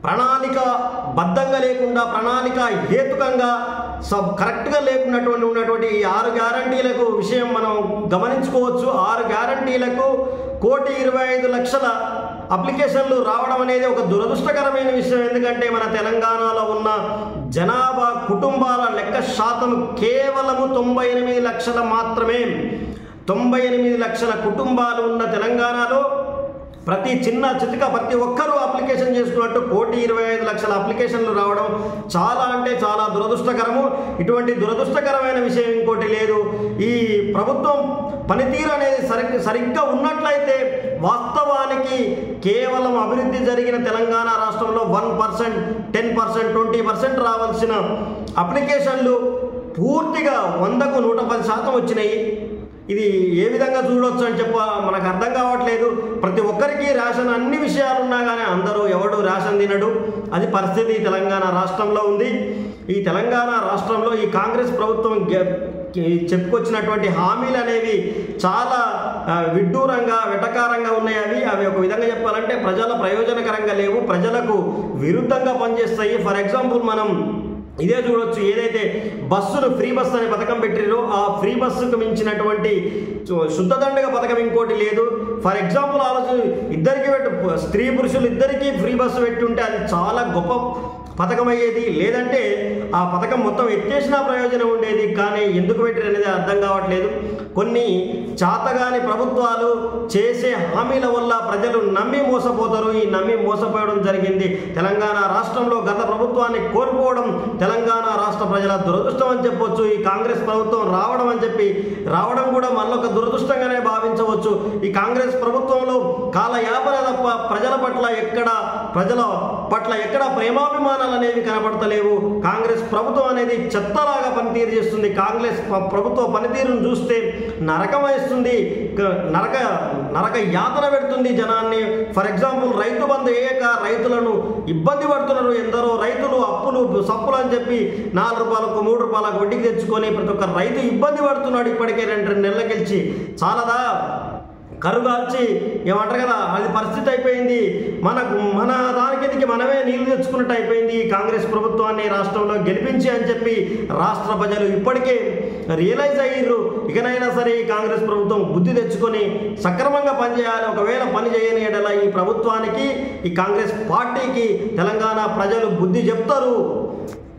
ప్రణాళిక బద్ధంగా లేకుండా ప్రణాళిక హేతుకంగా కరెక్ట్గా ఉన్నటువంటి ఈ 6 గ్యారంటీలకు విషయం మనం గమనించుకోవచ్చు. 6 గ్యారంటీలకు 1,25,00,000 అప్లికేషన్లు రావడం అనేది ఒక దురదృష్టకరమైన విషయం. ఎందుకంటే మన తెలంగాణలో ఉన్న జనాభా కుటుంబాల లెక్క శాతం కేవలము 98 లక్షల మాత్రమే. 98 లక్షల కుటుంబాలు ఉన్న తెలంగాణలో ప్రతి చిన్న చితిక ప్రతి ఒక్కరూ అప్లికేషన్ చేసుకున్నట్టు 1,25,00,000 అప్లికేషన్లు రావడం చాలా అంటే చాలా దురదృష్టకరము. ఇటువంటి దురదృష్టకరమైన విషయం ఇంకోటి లేదు. ఈ ప్రభుత్వం పనితీరు అనేది సరిగ్గా ఉన్నట్లయితే వాస్తవానికి కేవలం అభివృద్ధి జరిగిన తెలంగాణ రాష్ట్రంలో 1%, 10%, 20% రావాల్సిన అప్లికేషన్లు పూర్తిగా 100కు 110% వచ్చినాయి. ఇది ఏ విధంగా చూడవచ్చు అని మనకు అర్థం కావట్లేదు. ప్రతి ఒక్కరికి రేషన్ అన్ని విషయాలు ఉన్నా కానీ ఎవడు రేషన్ తినడు. అది పరిస్థితి తెలంగాణ రాష్ట్రంలో ఉంది. ఈ తెలంగాణ రాష్ట్రంలో ఈ కాంగ్రెస్ ప్రభుత్వం చెప్పుకొచ్చినటువంటి హామీలు అనేవి చాలా విడ్డూరంగా వెటకారంగా ఉన్నాయి. అవి ఒక విధంగా చెప్పాలంటే ప్రజల ప్రయోజనకరంగా లేవు, ప్రజలకు విరుద్ధంగా పనిచేస్తాయి. ఫర్ ఎగ్జాంపుల్ మనం ఇదే చూడొచ్చు. ఏదైతే బస్సులు ఫ్రీ బస్సు అనే పథకం పెట్టిరో ఆ ఫ్రీ బస్సుకు మించినటువంటి శుద్ధదండగ పథకం ఇంకోటి లేదు. ఫర్ ఎగ్జాంపుల్ ఆలోచన ఇద్దరికి స్త్రీ పురుషులు ఇద్దరికీ ఫ్రీ బస్సు పెట్టి ఉంటే అది చాలా గొప్ప పథకం అయ్యేది. లేదంటే ఆ పథకం మొత్తం ఎత్తేసినా ప్రయోజనం ఉండేది. కానీ ఎందుకు పెట్టారు అనేది అర్థం కావట్లేదు. కొన్ని చాతగాని ప్రభుత్వాలు చేసే హామీల వల్ల ప్రజలు నమ్మి మోసపోతారు. ఈ నమ్మి మోసపోవడం జరిగింది. తెలంగాణ రాష్ట్రంలో గత ప్రభుత్వాన్ని కోల్పోవడం తెలంగాణ రాష్ట్ర ప్రజల దురదృష్టం అని చెప్పొచ్చు. ఈ కాంగ్రెస్ ప్రభుత్వం రావడం కూడా మళ్ళొక దురదృష్టంగానే భావించవచ్చు. ఈ కాంగ్రెస్ ప్రభుత్వంలో కాలయాపన తప్ప ప్రజల పట్ల ఎక్కడ ప్రేమాభిమానాలు అనేవి కనబడతలేవు. కాంగ్రెస్ ప్రభుత్వం అనేది చెత్తలాగా పనితీరు చేస్తుంది. కాంగ్రెస్ ప్రభుత్వ పనితీరును చూస్తే నరకం వేస్తుంది, నరక యాతన పెడుతుంది జనాన్ని. ఫర్ ఎగ్జాంపుల్ రైతు బంధు వేయక రైతులను ఇబ్బంది పడుతున్నారు. ఎందరో రైతులు అప్పులు సప్పులు అని చెప్పి 4 రూపాయలకు 3 రూపాయలకు వడ్డీకి తెచ్చుకొని ప్రతి ఒక్క రైతు ఇబ్బంది పడుతున్నాడు. ఇప్పటికే 2 నెలల గెలిచి చాలాదా కరుగాల్చి ఏమంటారు కదా, అది పరిస్థితి అయిపోయింది. మన దానికి మనమే నీళ్లు తెచ్చుకున్నట్టు అయిపోయింది. ఈ కాంగ్రెస్ ప్రభుత్వాన్ని రాష్ట్రంలో గెలిపించి అని చెప్పి రాష్ట్ర ప్రజలు ఇప్పటికే రియలైజ్ అయ్యారు. ఇకనైనా సరే ఈ కాంగ్రెస్ ప్రభుత్వం బుద్ధి తెచ్చుకొని సక్రమంగా పనిచేయాలి. ఒకవేళ పని చేయని ఎడల ఈ ప్రభుత్వానికి ఈ కాంగ్రెస్ పార్టీకి తెలంగాణ ప్రజలు బుద్ధి చెప్తారు.